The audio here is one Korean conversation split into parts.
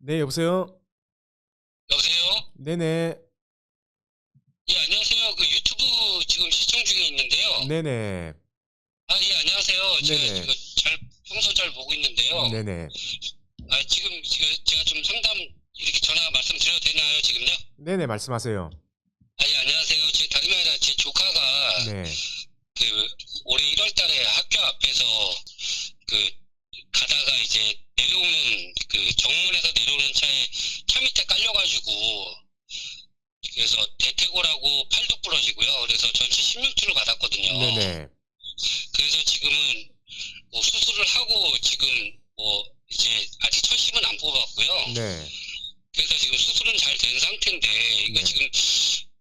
네, 여보세요? 여보세요? 네네. 예, 안녕하세요. 그 유튜브 지금 시청 중에 있는데요. 네네. 아, 예, 안녕하세요. 제가 네네. 이거 평소 잘 보고 있는데요. 네네. 아, 지금 제가 좀 상담 이렇게 전화 말씀드려도 되나요, 지금요? 네네, 말씀하세요. 아, 예, 안녕하세요. 제 다름이 아니라 제 조카가 네. 그 올해 1월 달에 학교 앞에서 그 가다가 이제 내려오는 그 정문에서 내려오는 차에 차 밑에 깔려가지고 그래서 대퇴골하고 팔도 부러지고요. 그래서 전치 16주를 받았거든요. 네네. 그래서 지금은 뭐 수술을 하고 지금 뭐 이제 아직 철심은 안 뽑았고요. 네. 그래서 지금 수술은 잘 된 상태인데 이거 네. 지금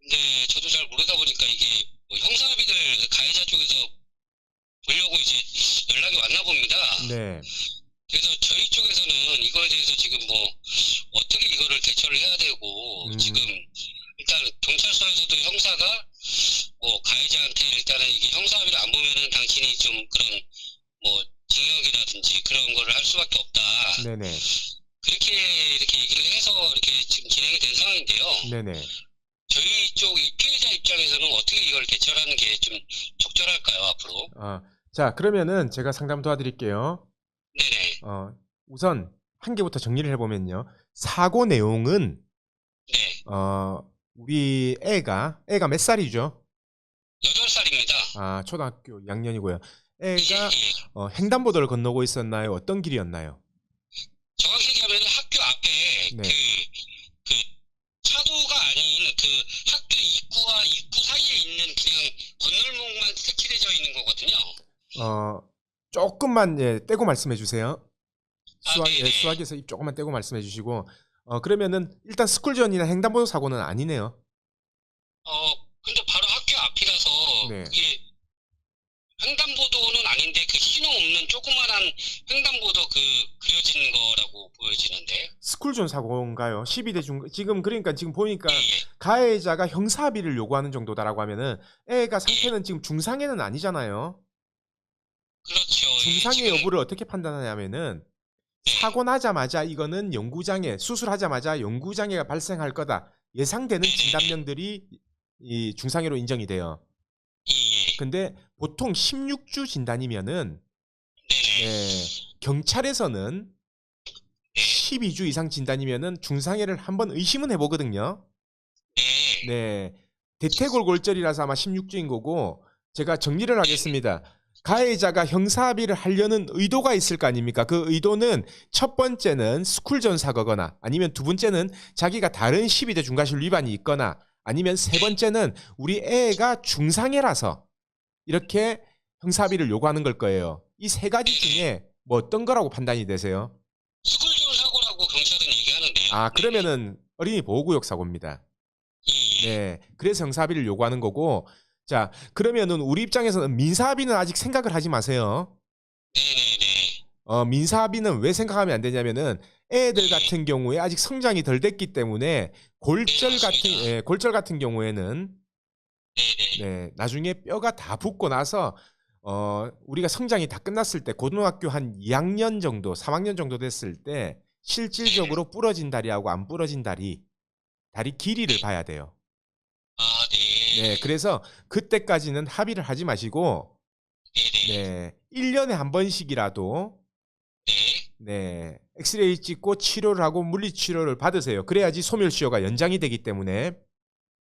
근데 저도 잘 모르다 보니까 이게 뭐 형사합의를 가해자 쪽에서 보려고 이제 연락이 왔나 봅니다. 네. 그래서 저희 쪽에서는 이거에 대해서 지금 뭐 어떻게 이거를 대처를 해야 되고 지금 일단 경찰서에서도 형사가 뭐 가해자한테 일단은 이게 형사합의를 안 보면은 당신이 좀 그런 뭐 징역이라든지 그런 거를 할 수밖에 없다. 네네. 그렇게 이렇게 얘기를 해서 이렇게 지금 진행이 된 상황인데요. 네네. 저희 쪽 이 피해자 입장에서는 어떻게 이걸 대처하는 게 좀 적절할까요, 앞으로? 자, 그러면은 제가 상담 도와드릴게요. 네네. 우선 한 개부터 정리를 해보면요. 사고 내용은, 네. 우리 애가 몇 살이죠? 8살입니다. 초등학교 2학년이고요. 예, 애가, 예. 횡단보도를 건너고 있었나요? 어떤 길이었나요? 정확히 얘기하면 학교 앞에 네. 그 차도가 아닌 그 학교 입구와 입구 사이에 있는 그냥 건널목만 색칠해져 있는 거거든요. 조금만, 떼고 말씀해 주세요. 아, 네네. 수학에서 입 조금만 떼고 말씀해 주시고, 그러면은 일단 스쿨존이나 횡단보도 사고는 아니네요. 근데 바로 학교 앞이라서 네. 그게 횡단보도는 아닌데 그 신호 없는 조그만한 횡단보도 그려진 거라고 보여지는데. 스쿨존 사고인가요? 12대 중, 지금 그러니까 지금 보니까 예, 예. 가해자가 형사합의를 요구하는 정도다라고 하면은 애가 예. 상태는 지금 중상해는 아니잖아요. 그렇죠. 예, 중상해 지금. 여부를 어떻게 판단하냐면은 네. 사고 나자마자 이거는 영구장애, 수술하자마자 영구장애가 발생할 거다. 예상되는 네네네. 진단명들이 이 중상해로 인정이 돼요. 예, 예. 근데 보통 16주 진단이면은 네네. 경찰에서는 네. 12주 이상 진단이면은 중상해를 한번 의심은 해보거든요. 네. 네. 대퇴골골절이라서 아마 16주인 거고, 제가 정리를 하겠습니다. 가해자가 형사합의를 하려는 의도가 있을 거 아닙니까? 그 의도는 첫 번째는 스쿨존 사고거나, 아니면 두 번째는 자기가 다른 12대 중과실 위반이 있거나, 아니면 세 번째는 우리 애가 중상해라서 이렇게 형사합의를 요구하는 걸 거예요. 이 세 가지 중에 뭐 어떤 거라고 판단이 되세요? 스쿨존 사고라고 경찰은 얘기하는데요. 그러면은 어린이 보호구역 사고입니다. 예, 예. 네. 그래서 형사합의를 요구하는 거고, 자, 그러면은 우리 입장에서는 민사합의는 아직 생각을 하지 마세요. 네네네. 민사합의는 왜 생각하면 안 되냐면은 애들 같은 경우에 아직 성장이 덜 됐기 때문에 골절 맞습니다. 골절 같은 경우에는 네네. 나중에 뼈가 다 붙고 나서 우리가 성장이 다 끝났을 때 고등학교 한 2학년 정도, 3학년 정도 됐을 때 실질적으로 부러진 다리하고 안 부러진 다리 길이를 봐야 돼요. 아, 네. 네, 그래서 그때까지는 합의를 하지 마시고, 네네. 1년에 한 번씩이라도, 네. 엑스레이 찍고 치료를 하고 물리치료를 받으세요. 그래야지 소멸시효가 연장이 되기 때문에.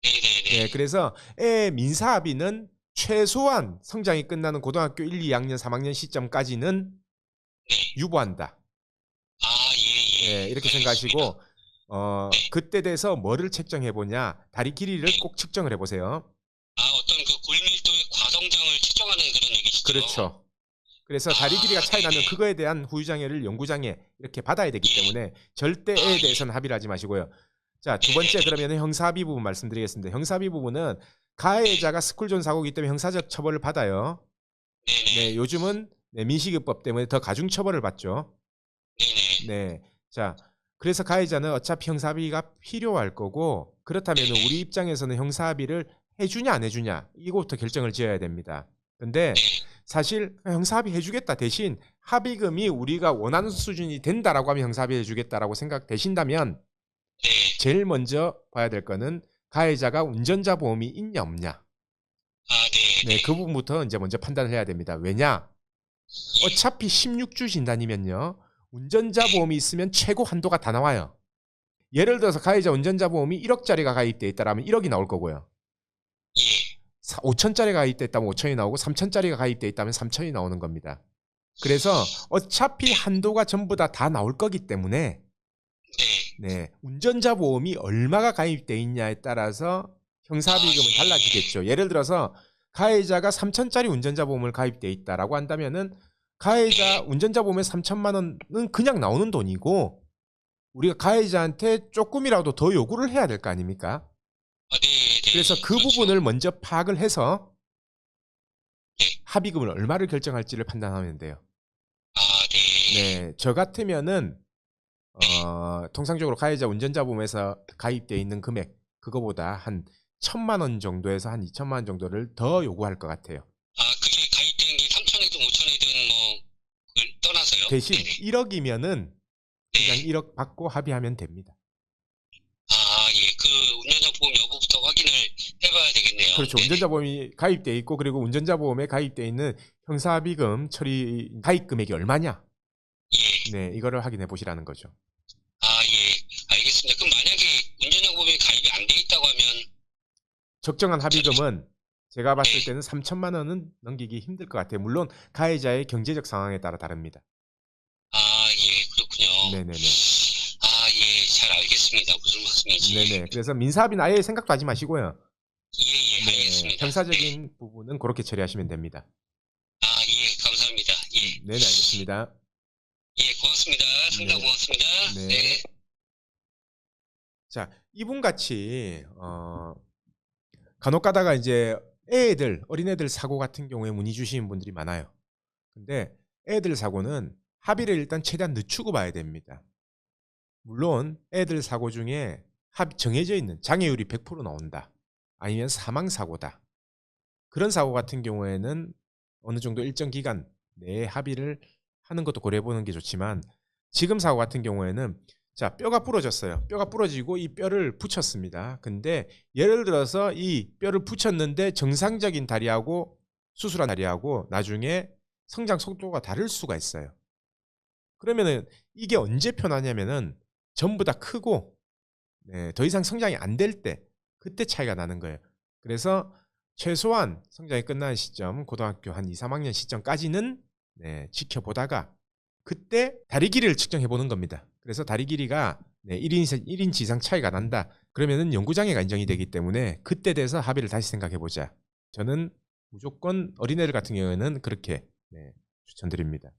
네네네. 그래서 애 민사합의는 최소한 성장이 끝나는 고등학교 1, 2학년, 3학년 시점까지는 네. 유보한다. 아, 예, 예. 이렇게 알겠습니다. 생각하시고, 네. 그때 돼서 뭐를 측정해 보냐, 다리 길이를 꼭 측정을 해보세요. 아, 어떤 그 골밀도의 과성장을 측정하는 그런 얘기시죠? 그렇죠. 그래서 다리 길이가 차이 나면 네네. 그거에 대한 후유장애를 영구장애 이렇게 받아야 되기 때문에 절대 애에 대해서는 합의를 하지 마시고요. 자, 두 번째 그러면 형사합의 부분 말씀드리겠습니다. 형사합의 부분은 가해자가 스쿨존 사고이기 때문에 형사적 처벌을 받아요. 네네. 요즘은 민식이법 때문에 더 가중 처벌을 받죠. 네네. 네. 자, 그래서 가해자는 어차피 형사합의가 필요할 거고, 그렇다면 우리 입장에서는 형사합의를 해주냐 안 해주냐 이거부터 결정을 지어야 됩니다. 근데 사실 형사합의 해주겠다 대신 합의금이 우리가 원하는 수준이 된다라고 하면 형사합의 해주겠다라고 생각되신다면 네. 제일 먼저 봐야 될 거는 가해자가 운전자 보험이 있냐 없냐. 아, 네. 네, 그 부분부터 이제 먼저 판단을 해야 됩니다. 왜냐? 어차피 16주 진단이면요. 운전자 보험이 있으면 최고 한도가 다 나와요. 예를 들어서 가해자 운전자 보험이 1억짜리가 가입돼 있다라면 1억이 나올 거고요. 예. 5천짜리가 가입돼 있다면 5천이 나오고 3천짜리가 가입돼 있다면 3천이 나오는 겁니다. 그래서 어차피 한도가 전부 다 나올 거기 때문에 네. 네, 운전자 보험이 얼마가 가입돼 있냐에 따라서 형사합의금은 달라지겠죠. 예를 들어서 가해자가 3천짜리 운전자 보험을 가입돼 있다라고 한다면은 가해자 운전자 보험에 3천만 원은 그냥 나오는 돈이고 우리가 가해자한테 조금이라도 더 요구를 해야 될 거 아닙니까? 아, 네. 네. 그래서 그 그렇죠. 부분을 먼저 파악을 해서 네. 합의금을 얼마를 결정할지를 판단하면 돼요. 아, 네. 네, 저 같으면은 통상적으로 가해자 운전자 보험에서 가입돼 있는 금액 그거보다 한 1,000만 원 정도에서 한 2천만 원 정도를 더 요구할 것 같아요. 아, 그게 가입된 게 3천이든 5천이든 뭐 그걸 떠나서요. 대신 네네. 1억이면은 그냥 네. 1억 받고 합의하면 됩니다. 아, 예. 그 운전자 보험 여부부터 확인을 해봐야 되겠네요. 그렇죠. 네네. 운전자 보험이 가입돼 있고 그리고 운전자 보험에 가입돼 있는 형사합의금 처리 가입 금액이 얼마냐? 예. 네, 이거를 확인해 보시라는 거죠. 아, 예. 알겠습니다. 그럼 만약에 운전자 보험에 가입이 안 돼 있다고 하면 적정한 합의금은 제가 봤을 네. 때는 3천만 원은 넘기기 힘들 것 같아요. 물론 가해자의 경제적 상황에 따라 다릅니다. 아, 예. 그렇군요. 네네네. 아, 예. 잘 알겠습니다. 무슨 말씀인지. 네네. 그래서 민사합의는 아예 생각도 하지 마시고요. 예, 예. 네, 알겠습니다. 네. 형사적인 부분은 그렇게 처리하시면 됩니다. 아, 예. 감사합니다. 예. 네네, 알겠습니다. 예, 고맙습니다. 상담 네. 고맙습니다. 네. 네. 자, 이분 같이 간혹 가다가 이제 애들, 어린애들 사고 같은 경우에 문의 주시는 분들이 많아요. 근데 애들 사고는 합의를 일단 최대한 늦추고 봐야 됩니다. 물론 애들 사고 중에 정해져 있는 장애율이 100% 나온다. 아니면 사망사고다. 그런 사고 같은 경우에는 어느 정도 일정 기간 내에 합의를 하는 것도 고려해보는 게 좋지만 지금 사고 같은 경우에는 자, 뼈가 부러졌어요. 뼈가 부러지고 이 뼈를 붙였습니다. 근데 예를 들어서 이 뼈를 붙였는데 정상적인 다리하고 수술한 다리하고 나중에 성장 속도가 다를 수가 있어요. 그러면은 이게 언제 편하냐면은 전부 다 크고 네, 더 이상 성장이 안 될 때 그때 차이가 나는 거예요. 그래서 최소한 성장이 끝나는 시점, 고등학교 한 2, 3학년 시점까지는 네, 지켜보다가 그때 다리 길이를 측정해 보는 겁니다. 그래서 다리 길이가 네, 1인치 이상 차이가 난다. 그러면은 영구장애가 인정이 되기 때문에 그때 돼서 합의를 다시 생각해 보자. 저는 무조건 어린애들 같은 경우에는 그렇게 네, 추천드립니다.